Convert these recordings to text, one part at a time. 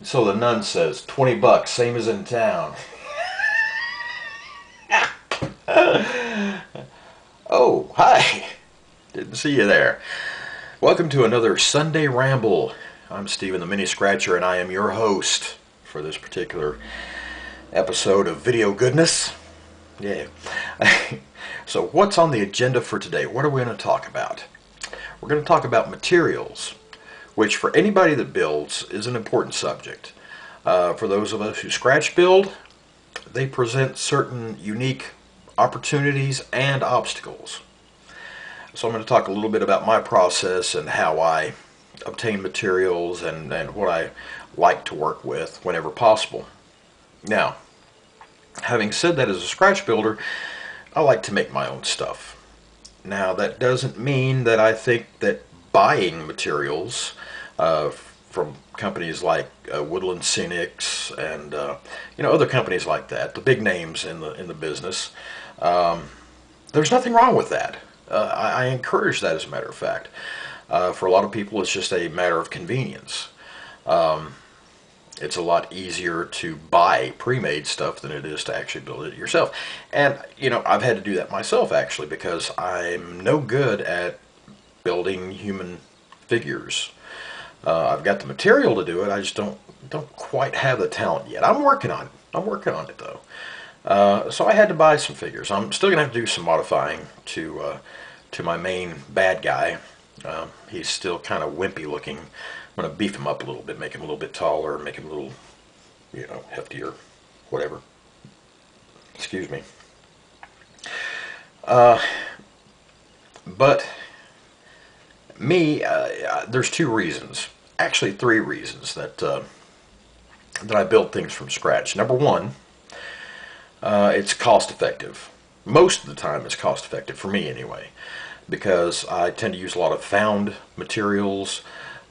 So the nun says, 20 bucks, same as in town. Oh, hi. Didn't see you there. Welcome to another Sunday Ramble. I'm Steven the Mini Scratcher, and I am your host for this particular episode of Video Goodness. Yeah. So, what's on the agenda for today? What are we going to talk about? We're going to talk about materials, which for anybody that builds is an important subject. For those of us who scratch build, they present certain unique opportunities and obstacles. So I'm going to talk a little bit about my process and how I obtain materials and what I like to work with whenever possible. Now, having said that, as a scratch builder, I like to make my own stuff. Now, that doesn't mean that I think that buying materials from companies like Woodland Scenics and other companies like that, the big names in the business, there's nothing wrong with that. I encourage that, as a matter of fact. For a lot of people, it's just a matter of convenience. It's a lot easier to buy pre-made stuff than it is to actually build it yourself. And, I've had to do that myself, actually, because I'm no good at building human figures. I've got the material to do it, I just don't quite have the talent yet. I'm working on it. Though. So I had to buy some figures. I'm still going to have to do some modifying to my main bad guy. He's still kind of wimpy looking. I'm going to beef him up a little bit, make him a little bit taller, make him a little, heftier, whatever. Excuse me. But me, there's two reasons, actually three reasons that I build things from scratch. Number one, it's cost effective. Most of the time, it's cost effective for me anyway, because I tend to use a lot of found materials,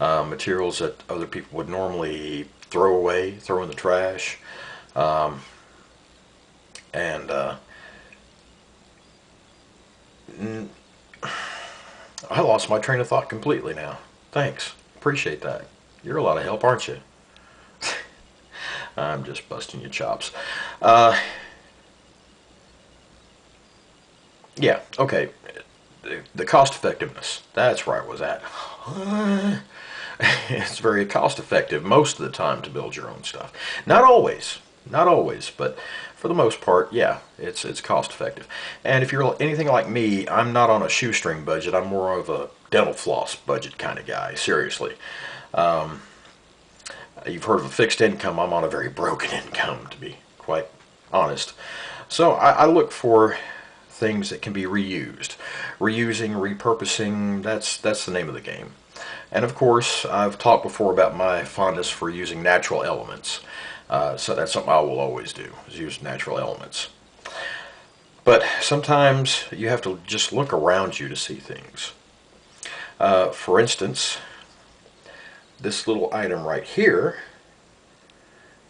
materials that other people would normally throw away, throw in the trash, and I lost my train of thought completely now. Thanks, appreciate that. You're a lot of help, aren't you? I'm just busting your chops. Uh, yeah, okay. The cost effectiveness. That's where I was at. It's very cost effective most of the time to build your own stuff. Not always, but for the most part, yeah, it's cost effective. And if you're anything like me, I'm not on a shoestring budget. I'm more of a dental floss budget kind of guy. Seriously. Um, you've heard of a fixed income. I'm on a very broken income, to be quite honest. So I look for things that can be reused. Reusing, repurposing, that's the name of the game. And of course, I've talked before about my fondness for using natural elements. So that's something I will always do, is use natural elements. But sometimes you have to just look around you to see things. For instance, this little item right here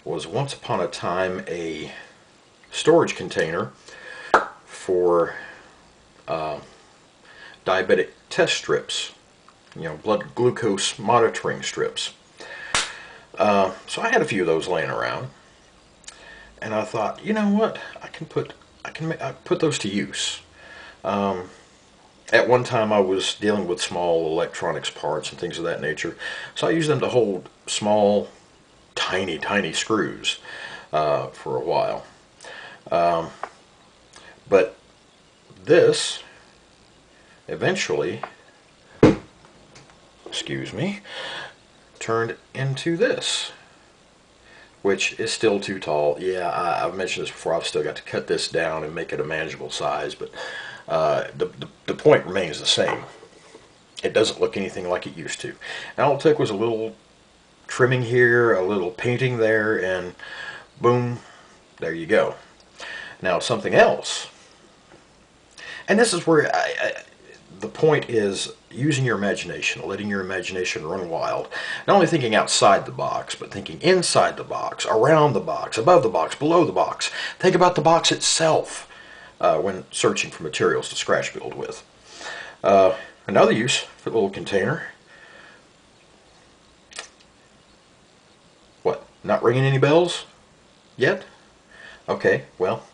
was once upon a time a storage container for diabetic test strips, blood glucose monitoring strips. So I had a few of those laying around, and I thought, you know what, I put those to use. At one time, I was dealing with small electronics parts and things of that nature, so I used them to hold small, tiny screws for a while. But this eventually, excuse me, turned into this, which is still too tall. Yeah, I've mentioned this before. I've still got to cut this down and make it a manageable size, but the point remains the same. It doesn't look anything like it used to. And all it took was a little trimming here, a little painting there, and boom, there you go. Now something else, and this is where the point is using your imagination, letting your imagination run wild. Not only thinking outside the box, but thinking inside the box, around the box, above the box, below the box. Think about the box itself when searching for materials to scratch build with. Another use for the little container. What? Not ringing any bells yet? Okay, well,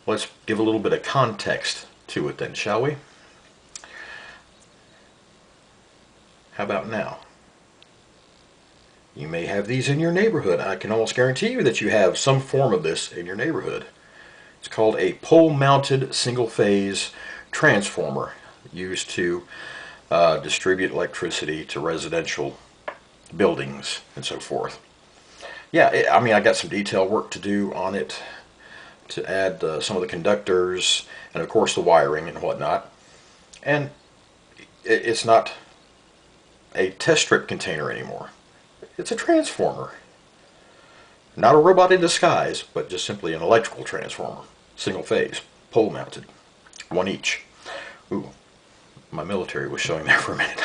let's give a little bit of context to it then, shall we? How about now? You may have these in your neighborhood. I can almost guarantee you that you have some form of this in your neighborhood. It's called a pole-mounted single-phase transformer used to distribute electricity to residential buildings and so forth. Yeah, I mean, I got some detail work to do on it to add some of the conductors and of course the wiring and whatnot. And it's not a test strip container anymore. It's a transformer. Not a robot in disguise, but just simply an electrical transformer. Single phase, pole mounted, one each. Ooh, my military was showing there for a minute.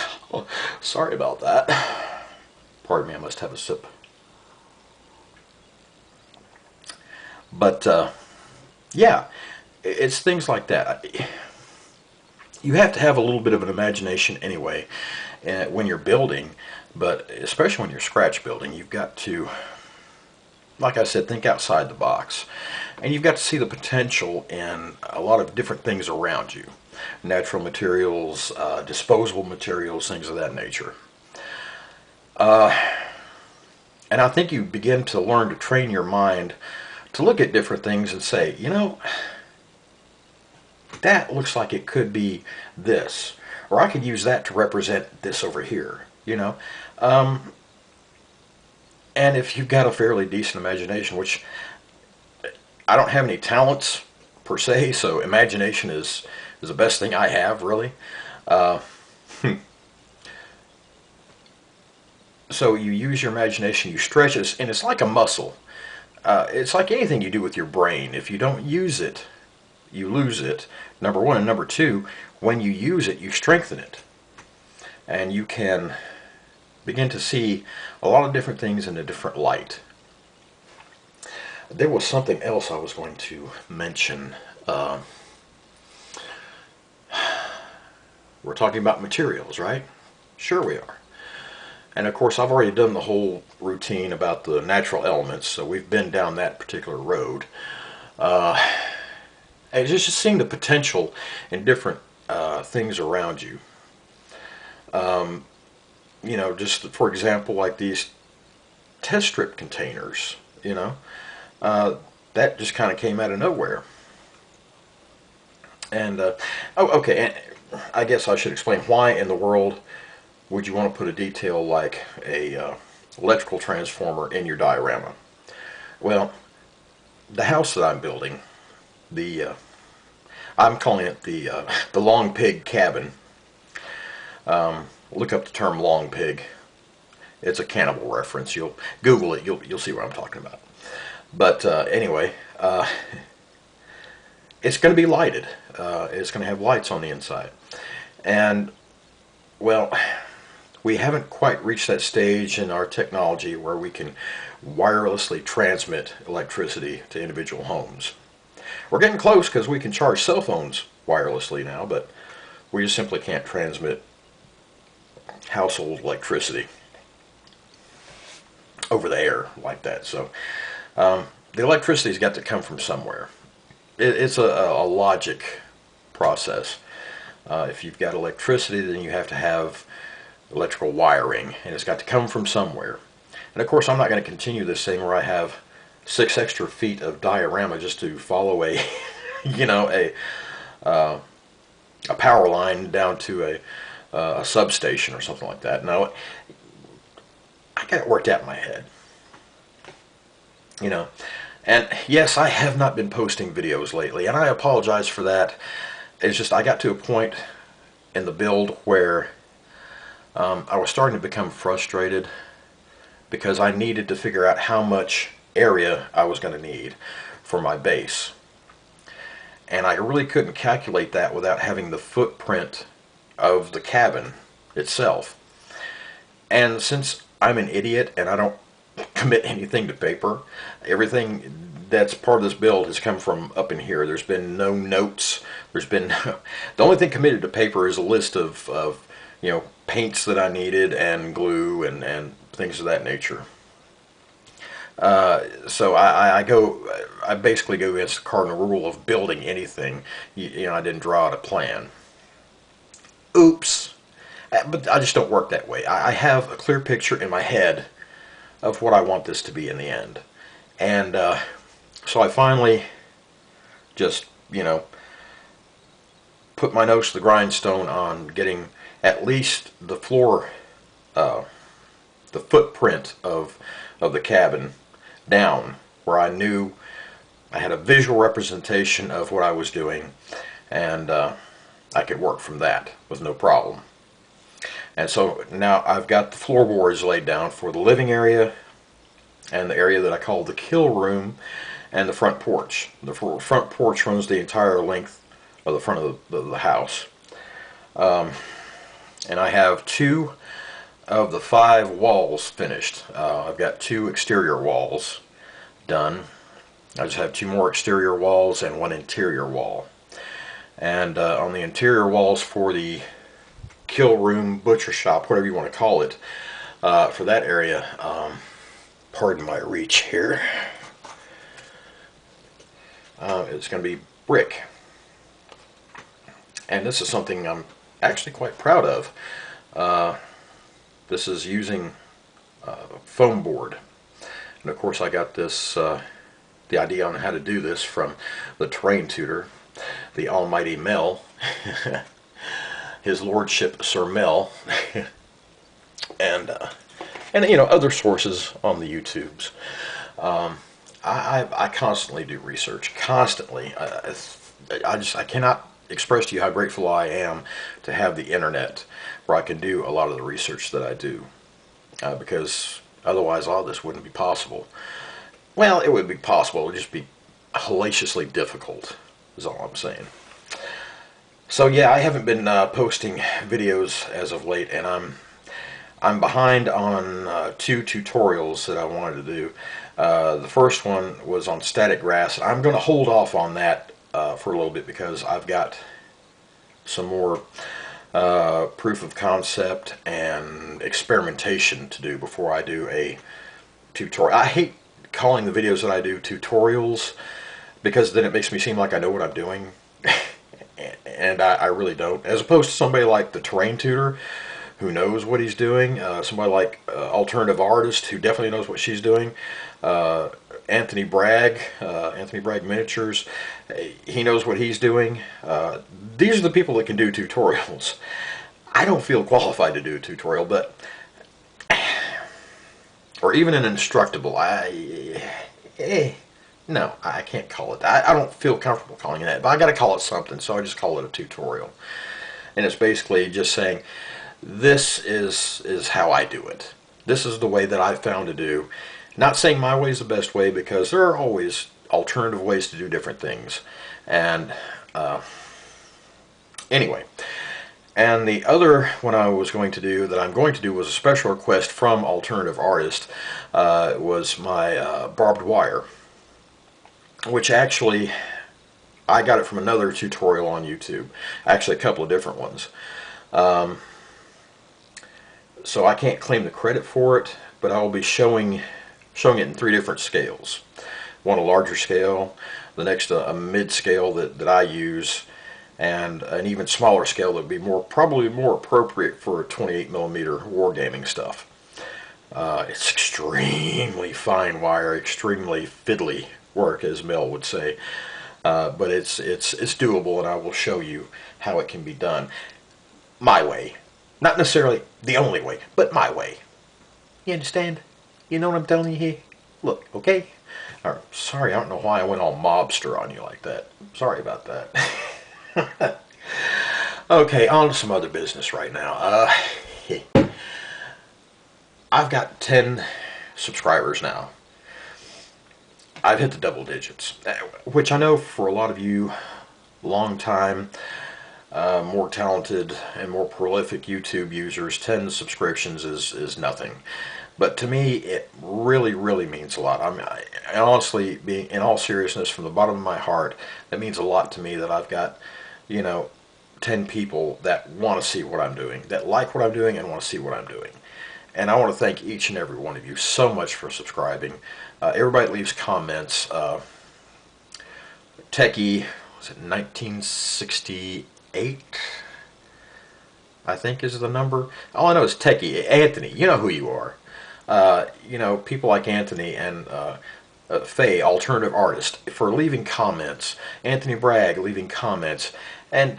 Sorry about that. Pardon me, I must have a sip. But yeah, it's things like that. You have to have a little bit of an imagination anyway when you're building, but especially when you're scratch building, you've got to, like I said, think outside the box. And you've got to see the potential in a lot of different things around you. Natural materials, disposable materials, things of that nature. And I think you begin to learn to train your mind to look at different things and say, you know, that looks like it could be this. Or I could use that to represent this over here, you know. And if you've got a fairly decent imagination, which I don't have any talents per se, so imagination is the best thing I have, really. So you use your imagination, you stretch it, and it's like a muscle. It's like anything you do with your brain. If you don't use it, you lose it, number one. And number two, when you use it, you strengthen it. And you can begin to see a lot of different things in a different light. There was something else I was going to mention. We're talking about materials, right? Sure we are. And of course, I've already done the whole routine about the natural elements, so we've been down that particular road. And just seeing the potential in different things around you. You know, just for example, like these test strip containers, you know, that just kind of came out of nowhere. And, oh, okay, and I guess I should explain why in the world would you want to put a detail like a electrical transformer in your diorama? Well, the house that I'm building, I'm calling it the long pig cabin. Look up the term long pig. It's a cannibal reference. You'll Google it. You'll see what I'm talking about. But anyway, it's going to be lighted. It's going to have lights on the inside, and well, we haven't quite reached that stage in our technology where we can wirelessly transmit electricity to individual homes. We're getting close because we can charge cell phones wirelessly now, but we just simply can't transmit household electricity over the air like that. So the electricity's got to come from somewhere. It's a logic process. If you've got electricity, then you have to have electrical wiring, and it's got to come from somewhere. And of course, I'm not going to continue this thing where I have 6 extra feet of diorama just to follow a, you know, a power line down to a substation or something like that. No, I got it worked out in my head, you know. And yes, I have not been posting videos lately, and I apologize for that. It's just I got to a point in the build where I was starting to become frustrated because I needed to figure out how much area I was going to need for my base. And I really couldn't calculate that without having the footprint of the cabin itself. And since I'm an idiot and I don't commit anything to paper, everything that's part of this build has come from up in here. There's been no notes. There's been the only thing committed to paper is a list of you know, paints that I needed and glue and things of that nature. So I basically go against the cardinal rule of building anything. You know, I didn't draw out a plan. Oops. But I just don't work that way. I have a clear picture in my head of what I want this to be in the end. And so I finally just, you know, put my nose to the grindstone on getting at least the floor, the footprint of the cabin down, where I knew I had a visual representation of what I was doing, and I could work from that with no problem. And so now I've got the floorboards laid down for the living area and the area that I call the kill room and the front porch. The front porch runs the entire length of the front of the house. And I have 2 of the 5 walls finished. I've got 2 exterior walls done. I just have 2 more exterior walls and 1 interior wall. And on the interior walls for the kill room, butcher shop, whatever you want to call it, for that area, pardon my reach here, it's going to be brick. And this is something I'm actually quite proud of. This is using foam board. And of course I got this, the idea on how to do this from the terrain tutor, the almighty Mel, his lordship Sir Mel, and you know, other sources on the YouTubes. I constantly do research, constantly. I cannot express to you how grateful I am to have the internet where I can do a lot of the research that I do, because otherwise all this wouldn't be possible. Well, it would be possible, it would just be hellaciously difficult, is all I'm saying. So yeah, I haven't been posting videos as of late, and I'm behind on 2 tutorials that I wanted to do. The first one was on static grass. I'm going to hold off on that for a little bit because I've got some more proof of concept and experimentation to do before I do a tutorial. I hate calling the videos that I do tutorials because then it makes me seem like I know what I'm doing. And I really don't. As opposed to somebody like the terrain tutor who knows what he's doing, somebody like alternative artist who definitely knows what she's doing, Anthony Bragg Miniatures, he knows what he's doing. These are the people that can do tutorials. I don't feel qualified to do a tutorial, but or even an instructable. No, I can't call it. I don't feel comfortable calling it that, but I got to call it something, so I just call it a tutorial. And it's basically just saying, this is how I do it. This is the way that I've found to do. Not saying my way is the best way, because there are always alternative ways to do different things. And anyway, and the other one I was going to do, that I'm going to do, was a special request from alternative artist. Was my barbed wire, which actually I got it from another tutorial on YouTube, actually a couple of different ones. So I can't claim the credit for it, but I will be showing it in 3 different scales. One a larger scale, the next a mid scale that I use, and an even smaller scale that would be probably more appropriate for 28mm wargaming stuff. It's extremely fine wire, extremely fiddly work, as Mel would say, but it's doable, and I will show you how it can be done my way. Not necessarily the only way, but my way. You understand? You know what I'm telling you here? Look, okay? Sorry, I don't know why I went all mobster on you like that. Sorry about that. Okay, on to some other business right now. I've got 10 subscribers now. I've hit the double digits, which I know for a lot of you long time, more talented and more prolific YouTube users, 10 subscriptions is nothing. But to me, it really, really means a lot. I mean, honestly, being in all seriousness, from the bottom of my heart, that means a lot to me that I've got, you know, 10 people that want to see what I'm doing, that like what I'm doing and want to see what I'm doing. And I want to thank each and every one of you so much for subscribing. Everybody leaves comments. Techie, was it 1968? I think is the number. All I know is Techie. Anthony, you know who you are. You know, people like Anthony and Faye, alternative artist, for leaving comments. Anthony Bragg leaving comments. And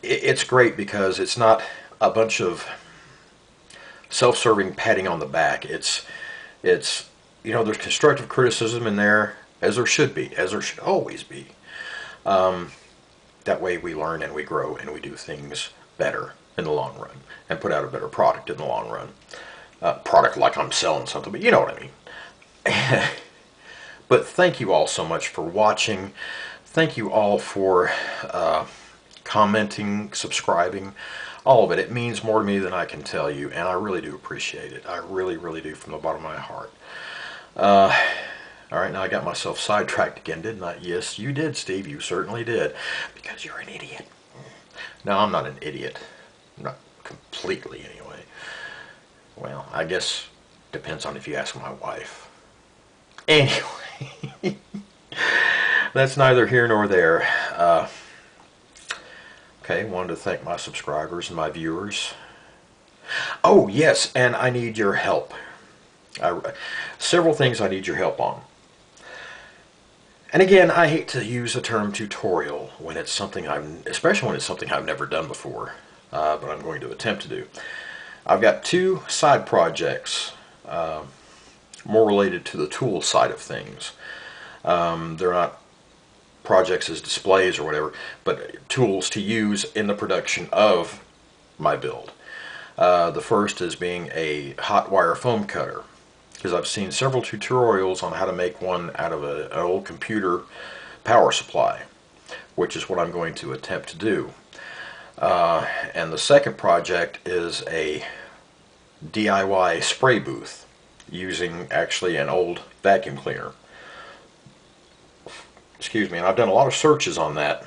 it's great because it's not a bunch of self-serving patting on the back. It's you know, there's constructive criticism in there, as there should be, as there should always be. That way we learn and we grow and we do things better in the long run and put out a better product in the long run. Product like I'm selling something, but you know what I mean. But thank you all so much for watching. Thank you all for commenting, subscribing, all of it. It means more to me than I can tell you, and I really do appreciate it. I really, really do, from the bottom of my heart. All right, now I got myself sidetracked again, didn't I? Yes, you did, Steve. You certainly did, because you're an idiot. No, I'm not an idiot. Not completely, anyway. Well, I guess depends on if you ask my wife. Anyway, that's neither here nor there. Okay, wanted to thank my subscribers and my viewers. Oh, yes, and I need your help. Several things I need your help on. And again, I hate to use the term tutorial when it's something especially when it's something I've never done before, but I'm going to attempt to do. I've got two side projects, more related to the tool side of things. They're not projects as displays or whatever, but tools to use in the production of my build. The first is being a hot wire foam cutter, because I've seen several tutorials on how to make one out of an old computer power supply, which is what I'm going to attempt to do. And the second project is a DIY spray booth using actually an old vacuum cleaner. Excuse me, and I've done a lot of searches on that.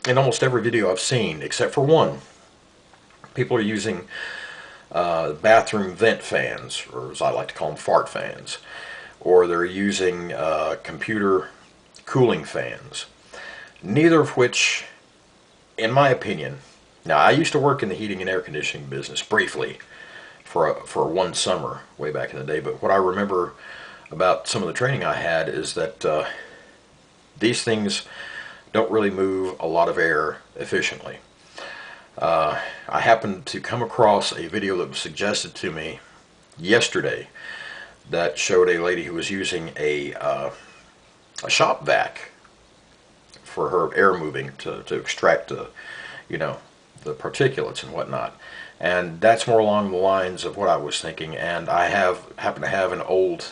In almost every video I've seen, except for one, people are using bathroom vent fans, or as I like to call them, fart fans, or they're using computer cooling fans, neither of which, in my opinion, now I used to work in the heating and air conditioning business briefly for one summer way back in the day, but what I remember about some of the training I had is that these things don't really move a lot of air efficiently. I happened to come across a video that was suggested to me yesterday that showed a lady who was using a shop vac for her air moving to extract the, you know, the particulates and whatnot. And that's more along the lines of what I was thinking. And I happen to have an old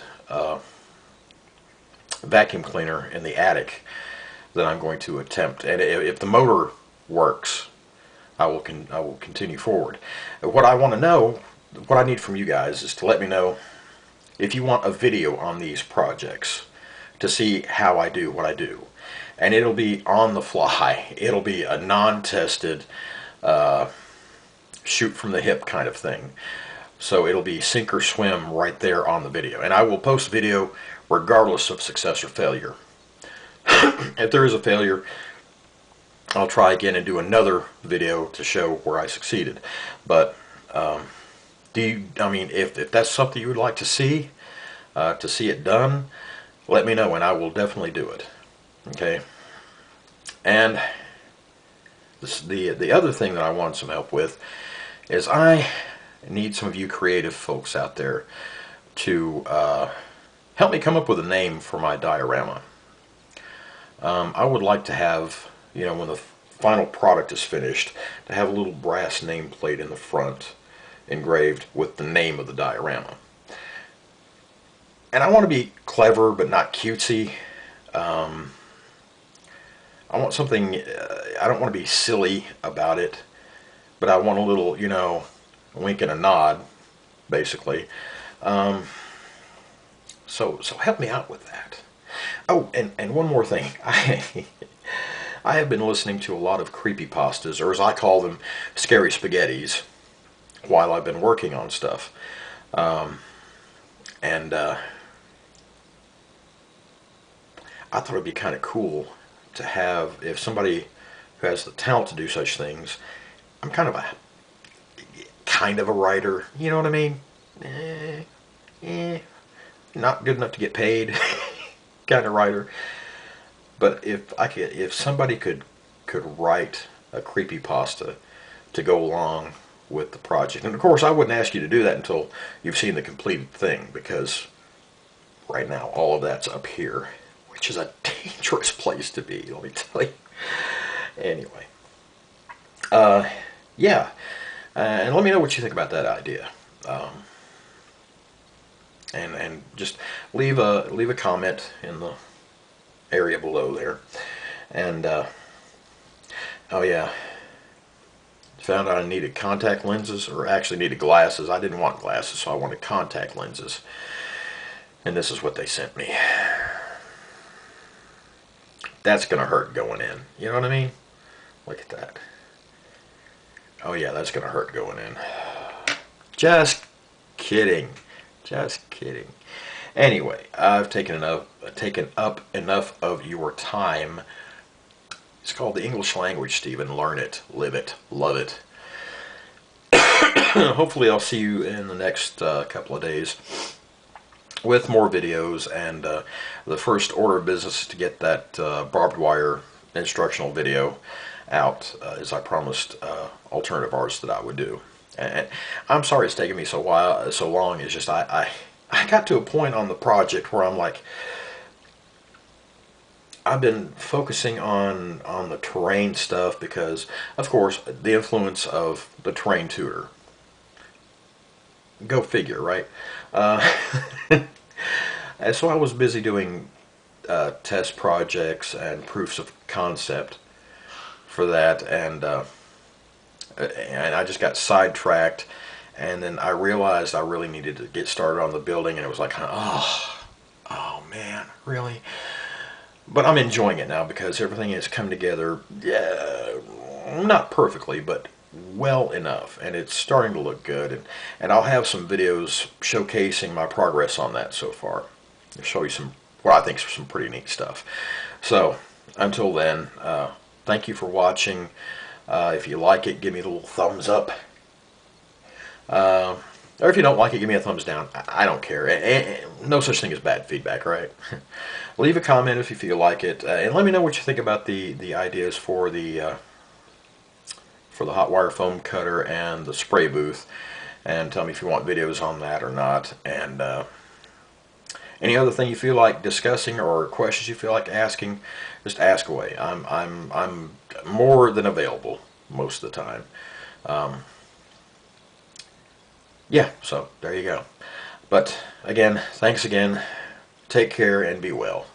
vacuum cleaner in the attic that I'm going to attempt. And if the motor works, I will continue forward. What I want to know, what I need from you guys is to let me know if you want a video on these projects to see how I do what I do. And it'll be on the fly. It'll be a non-tested shoot from the hip kind of thing. So it'll be sink or swim right there on the video. And I will post video regardless of success or failure. If there is a failure, I'll try again and do another video to show where I succeeded. But I mean, if that's something you would like to see it done, let me know and I will definitely do it. Okay. And the other thing that I want some help with is I need some of you creative folks out there to help me come up with a name for my diorama. I would like to have, you know, when the final product is finished, to have a little brass nameplate in the front engraved with the name of the diorama. And I want to be clever but not cutesy. I want something, I don't want to be silly about it, but I want a little, you know, a wink and a nod, basically. So help me out with that. Oh, and one more thing. I have been listening to a lot of creepypastas, or as I call them, scary spaghettis, while I've been working on stuff. And I thought it'd be kind of cool to have, if somebody who has the talent to do such things. I'm kind of a writer, you know what I mean? Not good enough to get paid, kind of writer. But if somebody could write a creepypasta to go along with the project, and of course I wouldn't ask you to do that until you've seen the completed thing, because right now all of that's up here, which is a dangerous place to be, let me tell you. Anyway, yeah, and let me know what you think about that idea. And just leave a comment in the area below there. And oh yeah, found out I needed contact lenses, or actually needed glasses. I didn't want glasses, so I wanted contact lenses. And this is what they sent me. That's gonna hurt going in. You know what I mean? Look at that. Oh yeah, that's gonna hurt going in. Just kidding. Just kidding. Anyway, I've taken up enough of your time. It's called the English language, Stephen. Learn it, live it, love it. Hopefully I'll see you in the next couple of days with more videos, and the first order of business is to get that barbed wire instructional video out, as I promised alternative arts that I would do. And I'm sorry it's taken me so long. It's just I got to a point on the project where I'm like, I've been focusing on the terrain stuff because, of course, the influence of the terrain tutor. Go figure, right? And so I was busy doing test projects and proofs of concept for that, and I just got sidetracked, and then I realized I really needed to get started on the building, and it was like, oh man, really? But I'm enjoying it now because everything has come together, yeah, not perfectly, but well enough, and it's starting to look good, and I'll have some videos showcasing my progress on that so far. I'll show you some, what I think is some pretty neat stuff. So, until then, thank you for watching. If you like it, give me a little thumbs up. Or if you don't like it, give me a thumbs down. I don't care. No such thing as bad feedback, right? Leave a comment if you feel like it, and let me know what you think about the ideas for the hot wire foam cutter and the spray booth, and tell me if you want videos on that or not. And any other thing you feel like discussing or questions you feel like asking, just ask away. I'm more than available most of the time. Yeah, so there you go. But again, thanks again. Take care and be well.